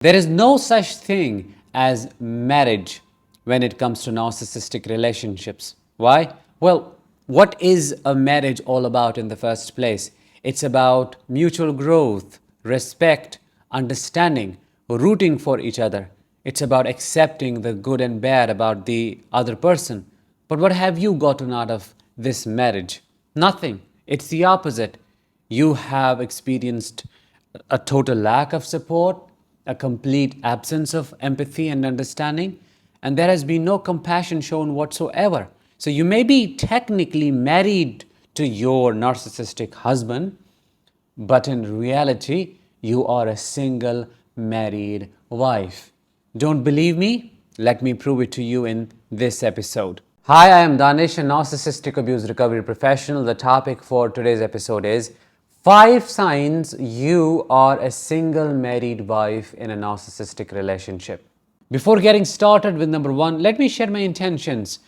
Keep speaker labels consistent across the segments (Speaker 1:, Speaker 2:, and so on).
Speaker 1: There is no such thing as marriage when it comes to narcissistic relationships. Why? Well, what is a marriage all about in the first place? It's about mutual growth, respect, understanding, rooting for each other. It's about accepting the good and bad about the other person. But what have you gotten out of this marriage? Nothing. It's the opposite. You have experienced a total lack of support, a complete absence of empathy and understanding, and there has been no compassion shown whatsoever. So you may be technically married to your narcissistic husband, but in reality, you are a single married wife. Don't believe me? Let me prove it to you in this episode. Hi, I am Danish, a narcissistic abuse recovery professional. The topic for today's episode is 5 signs you are a single married wife in a narcissistic relationship. Before getting started with number 1, let me share my intentions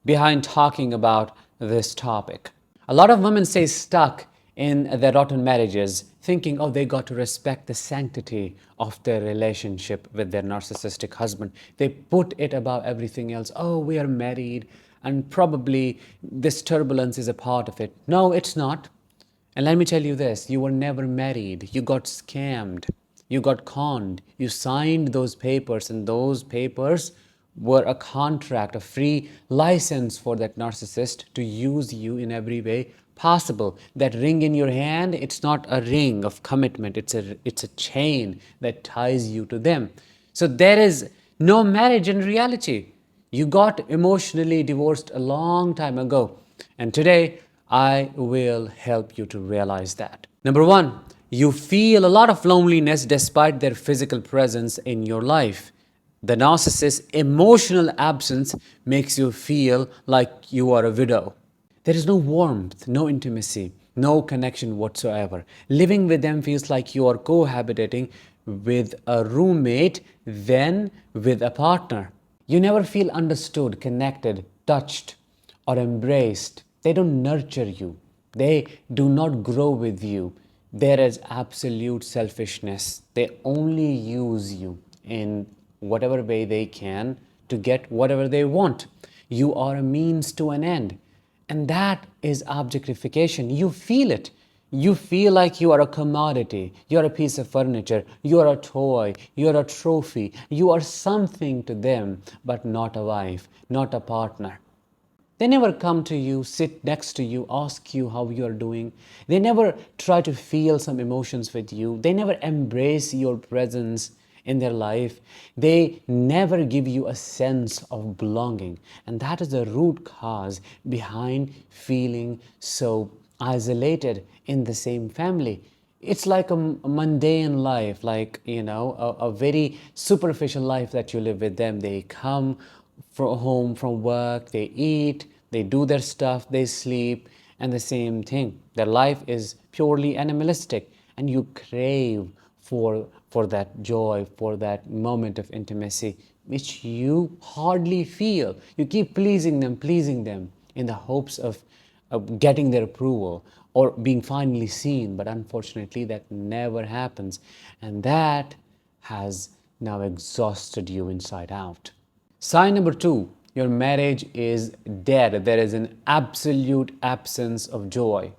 Speaker 1: behind talking about this topic. A lot of women stay stuck in their rotten marriages, thinking, oh, they got to respect the sanctity of their relationship with their narcissistic husband. They put it above everything else. Oh, we are married, and probably this turbulence is a part of it. No, it's not. And let me tell you this, you were never married. You got scammed. You got conned. You signed those papers, and those papers were a contract, a free license for that narcissist to use you in every way possible. That ring in your hand, it's not a ring of commitment. It's a chain that ties you to them. So there is no marriage in reality. You got emotionally divorced a long time ago. And today, I will help you to realize that. Number 1, you feel a lot of loneliness despite their physical presence in your life. The narcissist's emotional absence makes you feel like you are a widow. There is no warmth, no intimacy, no connection whatsoever. Living with them feels like you are cohabitating with a roommate than with a partner. You never feel understood, connected, touched, or embraced. They don't nurture you. They do not grow with you. There is absolute selfishness. They only use you in whatever way they can to get whatever they want. You are a means to an end. And that is objectification. You feel it. You feel like you are a commodity. You are a piece of furniture. You are a toy. You are a trophy. You are something to them, but not a wife, not a partner. They never come to you, sit next to you, ask you how you are doing. They never try to feel some emotions with you. They never embrace your presence in their life. They never give you a sense of belonging. And that is the root cause behind feeling so isolated in the same family. It's like a mundane life, like, a very superficial life that you live with them. They come from home from work, they eat, they do their stuff, they sleep, and the same thing. Their life is purely animalistic, and you crave for that joy, for that moment of intimacy, which you hardly feel. You keep pleasing them in the hopes of getting their approval or being finally seen, but unfortunately that never happens, and that has now exhausted you inside out. Sign number 2, your marriage is dead. There is an absolute absence of joy.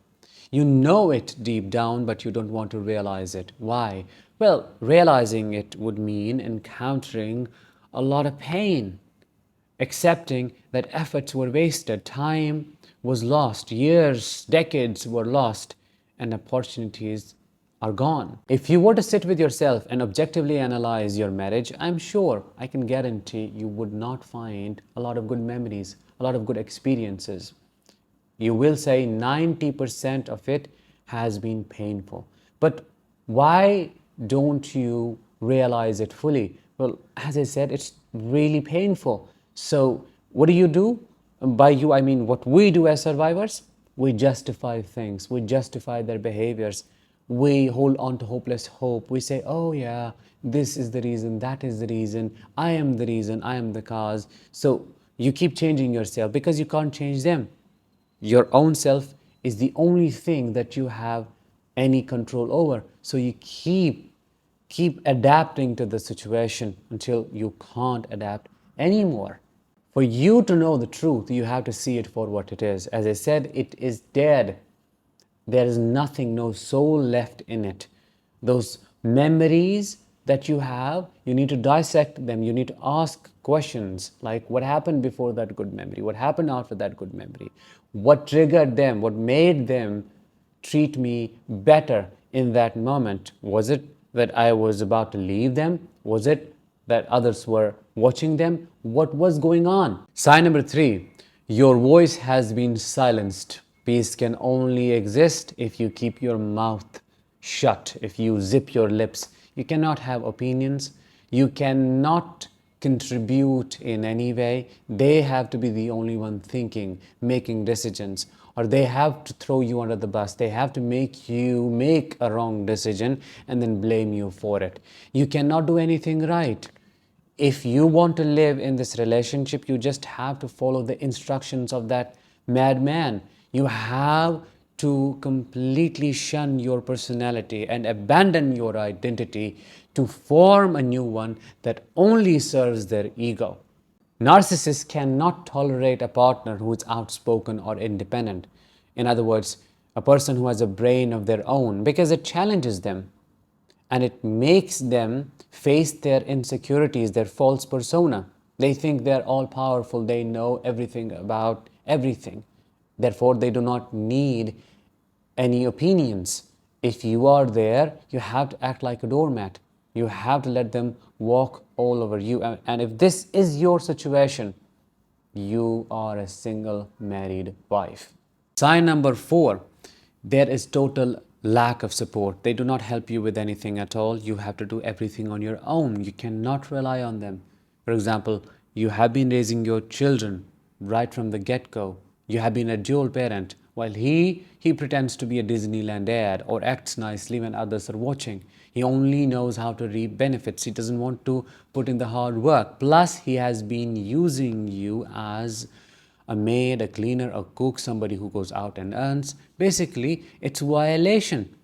Speaker 1: You know it deep down, but you don't want to realize it. Why? Well, realizing it would mean encountering a lot of pain, accepting that efforts were wasted, time was lost, years, decades were lost, and opportunities are gone. If you were to sit with yourself and objectively analyze your marriage, I'm sure, I can guarantee you would not find a lot of good memories, a lot of good experiences. You will say 90% of it has been painful. But why don't you realize it fully? Well, as I said, it's really painful. So what do? By you, I mean what we do as survivors. We justify things. We justify their behaviors. We hold on to hopeless hope. We say, oh yeah, this is the reason, that is the reason, I am the reason, I am the cause. So you keep changing yourself because you can't change them. Your own self is the only thing that you have any control over. So you keep Keep adapting to the situation until you can't adapt anymore. For you to know the truth, you have to see it for what it is. As I said, it is dead. There is nothing, no soul left in it. Those memories that you have, you need to dissect them. You need to ask questions like what happened before that good memory? What happened after that good memory? What triggered them? What made them treat me better in that moment? Was it that I was about to leave them? Was it that others were watching them? What was going on? Sign number 3, your voice has been silenced. Peace can only exist if you keep your mouth shut, if you zip your lips. You cannot have opinions. You cannot contribute in any way. They have to be the only one thinking, making decisions, or they have to throw you under the bus. They have to make you make a wrong decision and then blame you for it. You cannot do anything right. If you want to live in this relationship, you just have to follow the instructions of that madman. You have to completely shun your personality and abandon your identity to form a new one that only serves their ego. Narcissists cannot tolerate a partner who is outspoken or independent. In other words, a person who has a brain of their own, because it challenges them and it makes them face their insecurities, their false persona. They think they're all powerful, they know everything about everything. Therefore, they do not need any opinions. If you are there, you have to act like a doormat. You have to let them walk all over you. And if this is your situation, you are a single married wife. Sign number 4, there is total lack of support. They do not help you with anything at all. You have to do everything on your own. You cannot rely on them. For example, you have been raising your children right from the get-go. You have been a dual parent, while he pretends to be a Disneyland ad or acts nicely when others are watching. He only knows how to reap benefits. He doesn't want to put in the hard work. Plus, he has been using you as a maid, a cleaner, a cook, somebody who goes out and earns. Basically, it's violation.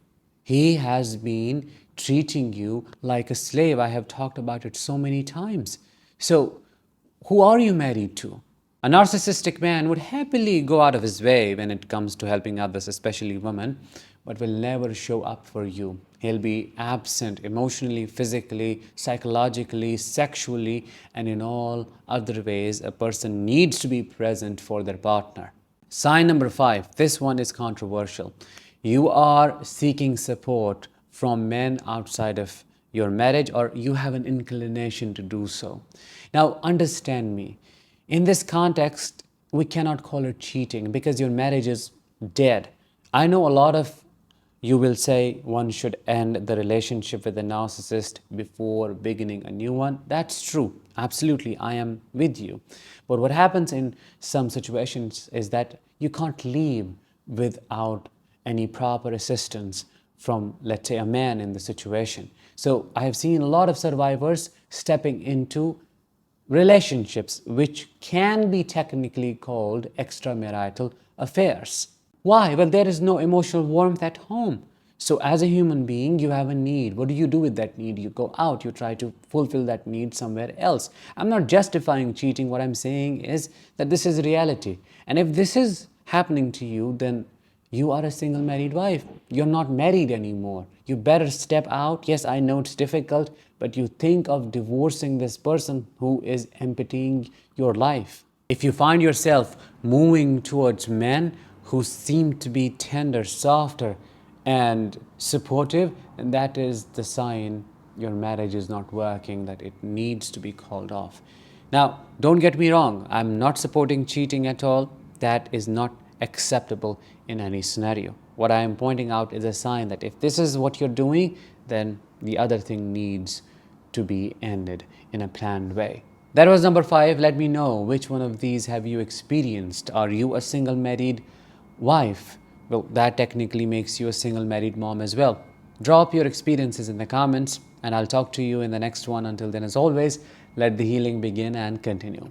Speaker 1: He has been treating you like a slave. I have talked about it so many times. So, who are you married to? A narcissistic man would happily go out of his way when it comes to helping others, especially women, but will never show up for you. He'll be absent emotionally, physically, psychologically, sexually, and in all other ways a person needs to be present for their partner. Sign number 5, this one is controversial. You are seeking support from men outside of your marriage, or you have an inclination to do so. Now, understand me. In this context, we cannot call it cheating because your marriage is dead. I know a lot of you will say one should end the relationship with a narcissist before beginning a new one. That's true. Absolutely, I am with you. But what happens in some situations is that you can't leave without any proper assistance from, let's say, a man in the situation. So I have seen a lot of survivors stepping into relationships which can be technically called extramarital affairs. Why? Well, there is no emotional warmth at home. So as a human being, you have a need. What do you do with that need? You go out, you try to fulfill that need somewhere else. I'm not justifying cheating. What I'm saying is that this is reality. And if this is happening to you, then you are a single married wife. You're not married anymore. You better step out. Yes, I know it's difficult, but you think of divorcing this person who is emptying your life. If you find yourself moving towards men who seem to be tender, softer, and supportive, and that is the sign your marriage is not working, that it needs to be called off. Now, don't get me wrong. I'm not supporting cheating at all. That is not acceptable in any scenario. What I am pointing out is a sign that if this is what you're doing, then the other thing needs to be ended in a planned way. That was number 5. Let me know which one of these have you experienced. Are you a single married wife? Well, that technically makes you a single married mom as well. Drop your experiences in the comments and I'll talk to you in the next one. Until then, as always, let the healing begin and continue.